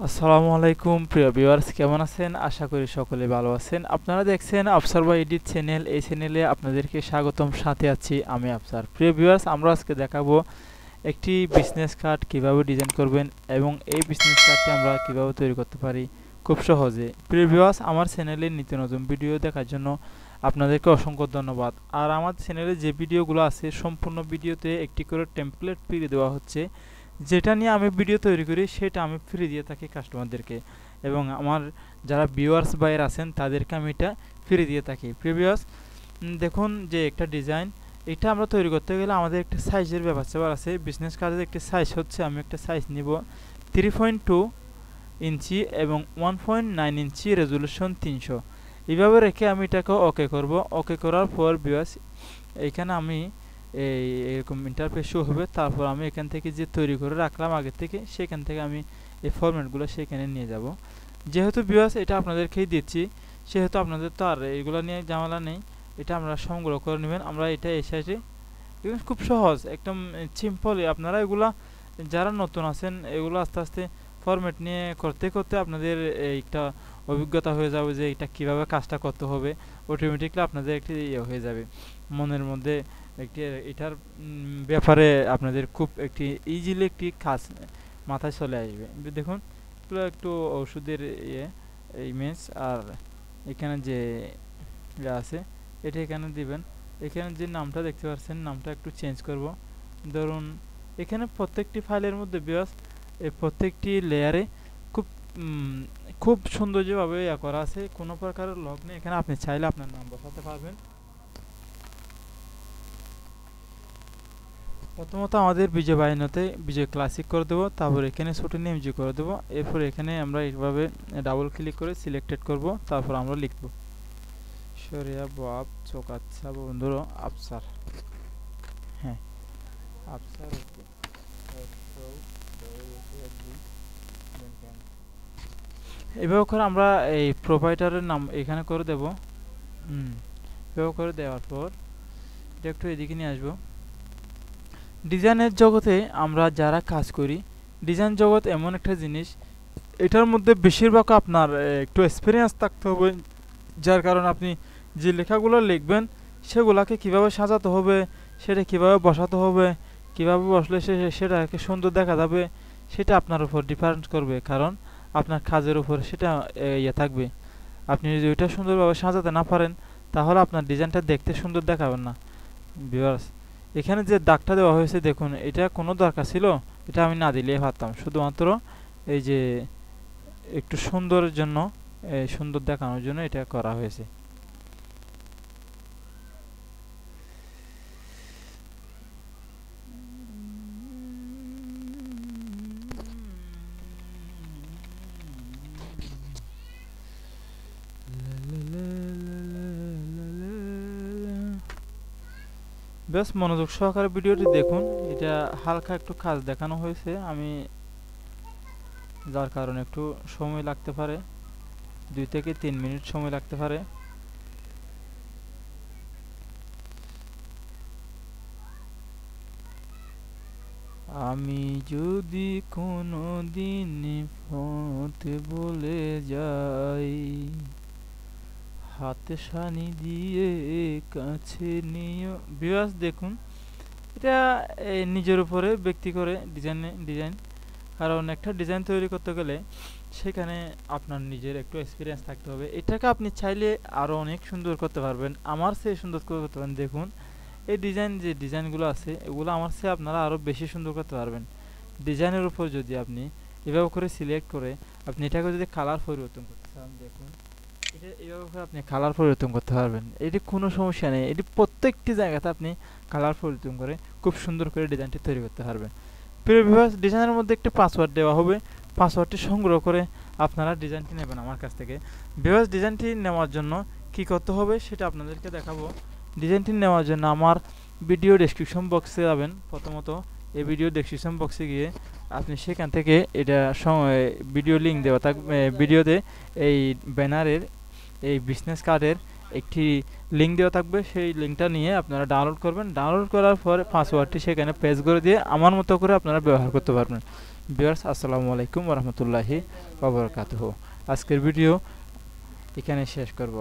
আসসালামু আলাইকুম প্রিয় ভিউয়ার্স, কেমন আছেন? আশা করি সকলে ভালো আছেন। আপনারা দেখছেন আফসার বা এডিট চ্যানেল। এই চ্যানেলে আপনাদেরকে স্বাগতম, সাথে আছি আমি আফসার। প্রিয় ভিউয়ার্স, আমরা আজকে দেখাবো একটি বিজনেস কার্ড কিভাবে ডিজাইন করবেন এবং এই বিজনেস কার্ডটি আমরা কিভাবে তৈরি করতে পারি খুব সহজে। প্রিয় ভিউয়ার্স, আমার চ্যানেলে নিত্য নতুন ভিডিও দেখার জন্য আপনাদেরকে অসংখ্য ধন্যবাদ। আর আমার চ্যানেলে যে ভিডিওগুলো আছে সম্পূর্ণ ভিডিওতে একটি করে টেমপ্লেট ফ্রি দেওয়া হচ্ছে, যেটা নিয়ে আমি ভিডিও তৈরি করি সেটা আমি ফ্রি দিয়ে থাকি কাস্টমারদেরকে, এবং আমার যারা ভিউয়ার্স বাইর আছেন তাদেরকে আমি এটা ফ্রি দিয়ে থাকি। প্রিভিয়াস দেখুন যে একটা ডিজাইন, এটা আমরা তৈরি করতে গেলে আমাদের একটা সাইজের ব্যাপার আছে। বিজনেস কার্ডের একটি সাইজ হচ্ছে, আমি একটা সাইজ নিব 3.2 ইঞ্চি এবং 1.9 ইঞ্চি, রেজুলেশন 300। এইভাবে রেখে আমি এটাকে ওকে করব। ওকে করার পর ভিউয়ার্স এইখানে আমি এরকম ইন্টারফেস শো হবে। তারপর আমি এখান থেকে যে তৈরি করে রাখলাম আগে থেকে, সেখান থেকে আমি এই ফরম্যাটগুলো সেখানে নিয়ে যাব। যেহেতু ভিউয়ার্স এটা আপনাদেরকেই দিচ্ছি, সেহেতু আপনাদের তো আর এইগুলো নিয়ে ঝামেলা নেই। এটা আমরা সংগ্রহ করে নেবেন। আমরা এটা এই সাইডে খুব সহজ, একদম সিম্পল। আপনারা এগুলা যারা নতুন আছেন এগুলো আস্তে আস্তে ফরম্যাট নিয়ে করতে করতে আপনাদের একটা অভিজ্ঞতা হয়ে যাবে যে এটা কীভাবে কাজটা করতে হবে। অটোমেটিকলি আপনাদের একটি ইয়ে হয়ে যাবে, মনের মধ্যে একটি এটার ব্যাপারে আপনাদের খুব একটি ইজিলি একটি কাজ মাথায় চলে আসবে। দেখুন এগুলো একটু ওষুধের ইমেজ, আর এখানে যে আছে এটা এখানে দিবেন। এখানে যে নামটা দেখতে পাচ্ছেন, নামটা একটু চেঞ্জ করব। ধরুন এখানে প্রত্যেকটি ফাইলের মধ্যে বিয়াস এই প্রত্যেকটি লেয়ারে খুব খুব সৌন্দর্যভাবে ইয়া করা আছে, কোনো প্রকারের লক নেই। এখানে আপনি চাইলে আপনার নাম বসাতে পারবেন। প্রথমত আমাদের বিজয় বাহিনীতে বিজয় ক্লাসিক করে দেবো, তারপর এখানে ছোটো নেমজি করে দেবো। এরপর এখানে আমরা এইভাবে ডাবল ক্লিক করে সিলেক্টেড করব। তারপর আমরা লিখব সরিয়া বাপ চোকাচ্ছা বন্ধুরা আফসার। হ্যাঁ, আফসার। এভাবে করে আমরা এই প্রোভাইডারের নাম এখানে করে দেব। এভাবে করে দেওয়ার পর এটা একটু এদিকে নিয়ে আসবো। ডিজাইনের জগতে আমরা যারা কাজ করি, ডিজাইন জগৎ এমন একটা জিনিস, এটার মধ্যে বেশিরভাগ আপনার একটু এক্সপিরিয়েন্স থাকতে হবে, যার কারণে আপনি যে লেখাগুলো লিখবেন সেগুলোকে কিভাবে সাজাতে হবে, সেটা কিভাবে বসাতে হবে, কিভাবে বসলে সেটাকে সুন্দর দেখা যাবে, সেটা আপনার উপর ডিপেন্ড করবে। কারণ আপনার কাজের উপর সেটা ইয়ে থাকবে। আপনি যদি ওইটা সুন্দরভাবে সাজাতে না পারেন তাহলে আপনার ডিজাইনটা দেখতে সুন্দর দেখাবেন না। ভিউয়ার্স, এখানে যে দাগটা দেওয়া হয়েছে দেখুন, এটা কোনো দরকার ছিল? এটা আমি না দিলেই পারতাম। শুধুমাত্র এই যে একটু সুন্দরের জন্য, সুন্দর দেখানোর জন্য এটা করা হয়েছে। বেশ মনোযোগ সহকারে ভিডিওটি দেখুন। এটা হালকা একটু কাজ দেখানো হয়েছে, আমি যার কারণে একটু সময় লাগতে পারে, 2 থেকে 3 মিনিট সময় লাগতে পারে। আমি যদি কোনো দিন পথে বলে যাই, হাতে সানি দিয়ে কাছে নিয়ে। ভিউয়ার্স দেখুন, এটা নিজের উপরে ব্যক্তি করে ডিজাইন। কারণ একটা ডিজাইন তৈরি করতে গেলে সেখানে আপনার নিজের একটু এক্সপিরিয়েন্স থাকতে হবে। এটাকে আপনি চাইলে আরও অনেক সুন্দর করতে পারবেন, আমার চেয়ে সুন্দর করতে পারবেন। দেখুন এই যে ডিজাইনগুলো আছে এগুলো আমার চেয়ে আপনারা আরও বেশি সুন্দর করতে পারবেন। ডিজাইনের উপর যদি আপনি এভাবে করে সিলেক্ট করে আপনি এটাকে যদি কালার পরিবর্তন করতে চান, দেখুন এটা এইভাবে করে আপনি কালার পরিবর্তন করতে পারবেন। এটি কোনো সমস্যা নেই, এটি প্রত্যেকটি জায়গাতে আপনি কালার পরিবর্তন করে খুব সুন্দর করে ডিজাইনটি তৈরি করতে পারবেন। প্রিভিয়াস ডিজাইনের মধ্যে একটি পাসওয়ার্ড দেওয়া হবে, পাসওয়ার্ডটি সংগ্রহ করে আপনারা ডিজাইনটি নেবেন আমার কাছ থেকে। ভিউয়ার্স, ডিজাইনটি নেওয়ার জন্য কি করতে হবে সেটা আপনাদেরকে দেখাবো। ডিজাইনটি নেওয়ার জন্য আমার ভিডিও ডেসক্রিপশন বক্সে যাবেন। প্রথমত এই ভিডিও ডেসক্রিপশন বক্সে গিয়ে আপনি সেখান থেকে এটা ভিডিও লিঙ্ক দেওয়া থাকবে। ভিডিওতে এই ব্যানারের এই বিজনেস কার্ডের একটি লিঙ্ক দেওয়া থাকবে, সেই লিঙ্কটা নিয়ে আপনারা ডাউনলোড করবেন। ডাউনলোড করার পর পাসওয়ার্ডটি সেখানে পেস্ট করে দিয়ে আমার মতো করে আপনারা ব্যবহার করতে পারবেন। ভিউয়ার্স, আসসালামু আলাইকুম ওয়া রাহমাতুল্লাহি ওয়া বারাকাতুহু। আজকের ভিডিও এখানে শেষ করব।